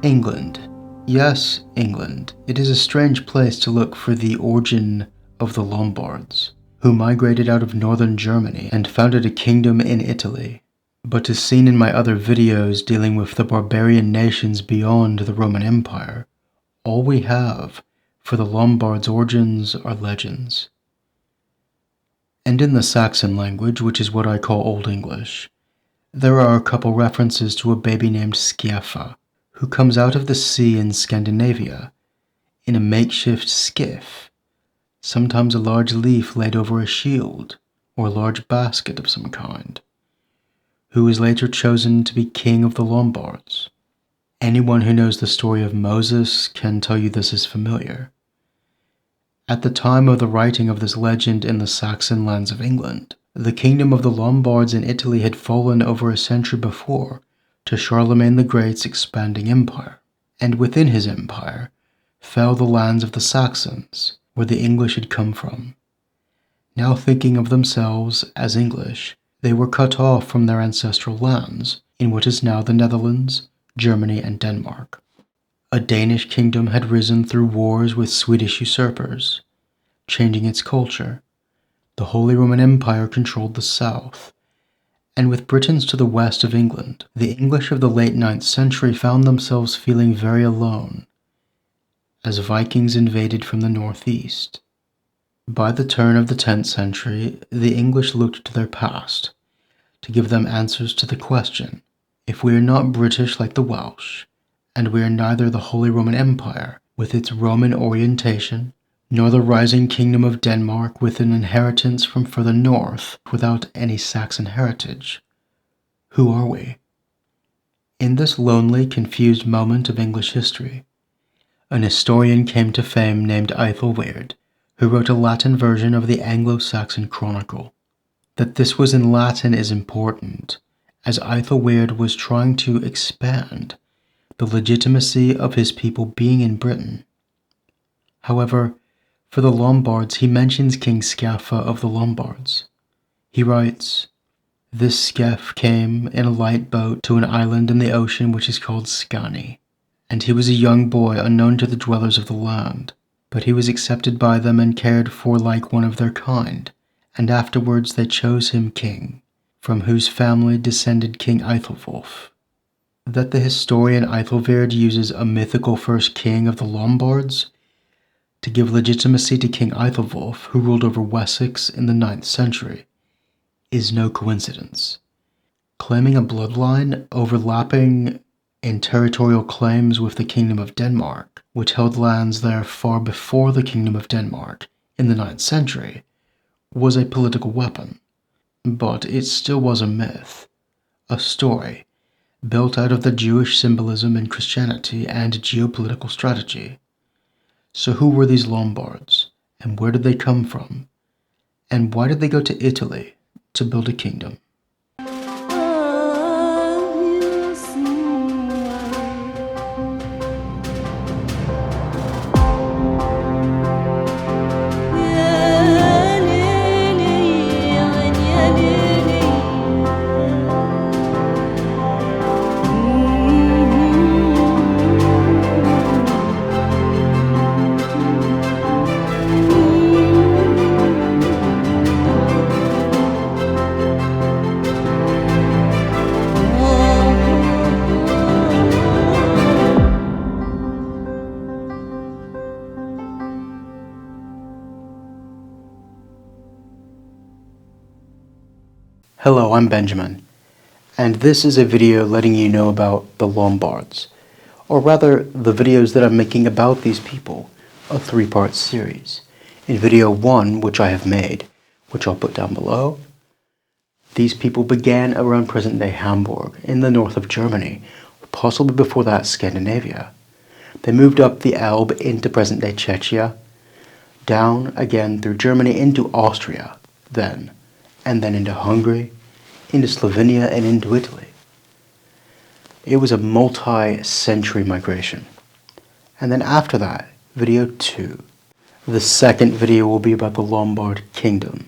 England. Yes, England. It is a strange place to look for the origin of the Lombards, who migrated out of northern Germany and founded a kingdom in Italy. But as seen in my other videos dealing with the barbarian nations beyond the Roman Empire, all we have for the Lombards' origins are legends. And in the Saxon language, which is what I call Old English, there are a couple references to a baby named Sciaffa, who comes out of the sea in Scandinavia in a makeshift skiff, sometimes a large leaf laid over a shield or a large basket of some kind, who was later chosen to be king of the Lombards. Anyone who knows the story of Moses can tell you this is familiar. At the time of the writing of this legend in the Saxon lands of England, the kingdom of the Lombards in Italy had fallen over a century before to Charlemagne the Great's expanding empire, and within his empire fell the lands of the Saxons, where the English had come from. Now thinking of themselves as English, they were cut off from their ancestral lands in what is now the Netherlands, Germany, and Denmark. A Danish kingdom had risen through wars with Swedish usurpers, changing its culture. The Holy Roman Empire controlled the south, and with Britons to the west of England, the English of the late 9th century found themselves feeling very alone, as Vikings invaded from the northeast. By the turn of the 10th century, the English looked to their past to give them answers to the question, if we are not British like the Welsh, and we are neither the Holy Roman Empire with its Roman orientation, nor the rising kingdom of Denmark with an inheritance from further north without any Saxon heritage, who are we? In this lonely, confused moment of English history, an historian came to fame named Aethelweard, who wrote a Latin version of the Anglo-Saxon Chronicle. That this was in Latin is important, as Aethelweard was trying to expand the legitimacy of his people being in Britain. However, for the Lombards, he mentions King Sciaffa of the Lombards. He writes, "This Sciaf came in a light boat to an island in the ocean which is called Scani, and he was a young boy unknown to the dwellers of the land, but he was accepted by them and cared for like one of their kind, and afterwards they chose him king, from whose family descended King Aethelwulf." That the historian Aethelweard uses a mythical first king of the Lombards to give legitimacy to King Aethelwulf, who ruled over Wessex in the 9th century, is no coincidence. Claiming a bloodline overlapping in territorial claims with the Kingdom of Denmark, which held lands there far before the Kingdom of Denmark in the 9th century, was a political weapon. But it still was a myth, a story, built out of the Jewish symbolism in Christianity and geopolitical strategy. So who were these Lombards, and where did they come from? And why did they go to Italy to build a kingdom? Hello, I'm Benjamin, and this is a video letting you know about the Lombards, or rather, the videos that I'm making about these people, a 3-part series. In video 1, which I have made, which I'll put down below, these people began around present-day Hamburg, in the north of Germany, possibly before that Scandinavia. They moved up the Elbe into present-day Czechia, down again through Germany into Austria, and then into Hungary, into Slovenia, and into Italy. It was a multi-century migration. And then after that, video 2. The second video will be about the Lombard kingdom,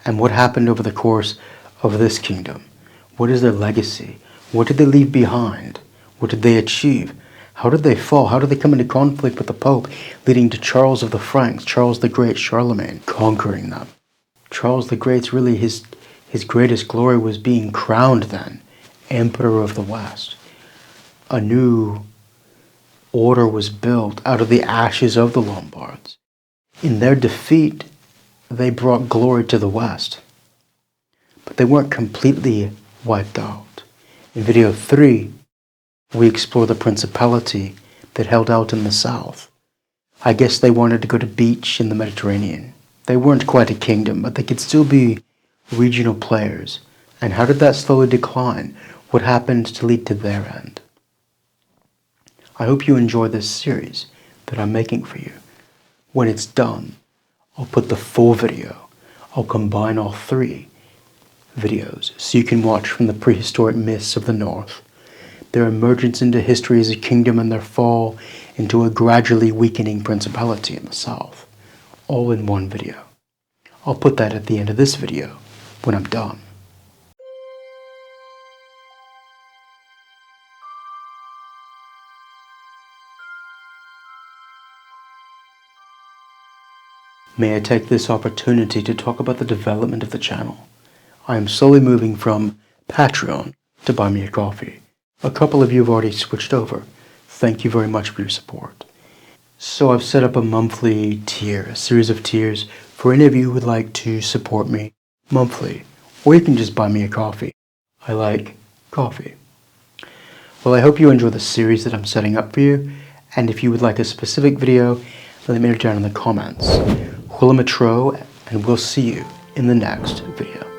and what happened over the course of this kingdom. What is their legacy? What did they leave behind? What did they achieve? How did they fall? How did they come into conflict with the Pope, leading to Charles of the Franks, Charles the Great, Charlemagne, conquering them? Charles the Great's really his greatest glory was being crowned then, Emperor of the West. A new order was built out of the ashes of the Lombards. In their defeat, they brought glory to the West. But they weren't completely wiped out. In video 3, we explore the principality that held out in the south. I guess they wanted to go to beach in the Mediterranean. They weren't quite a kingdom, but they could still be regional players. And how did that slowly decline? What happened to lead to their end? I hope you enjoy this series that I'm making for you. When it's done, I'll put the full video. I'll combine all 3 videos so you can watch from the prehistoric myths of the north, their emergence into history as a kingdom and their fall into a gradually weakening principality in the south, all in one video. I'll put that at the end of this video when I'm done. May I take this opportunity to talk about the development of the channel. I am slowly moving from Patreon to Buy Me a Coffee. A couple of you have already switched over. Thank you very much for your support. So I've set up a monthly tier, a series of tiers for any of you who would like to support me monthly, or you can just buy me a coffee. I like coffee. Well, I hope you enjoy the series that I'm setting up for you, and if you would like a specific video, let me know down in the comments. Huilamatro, and we'll see you in the next video.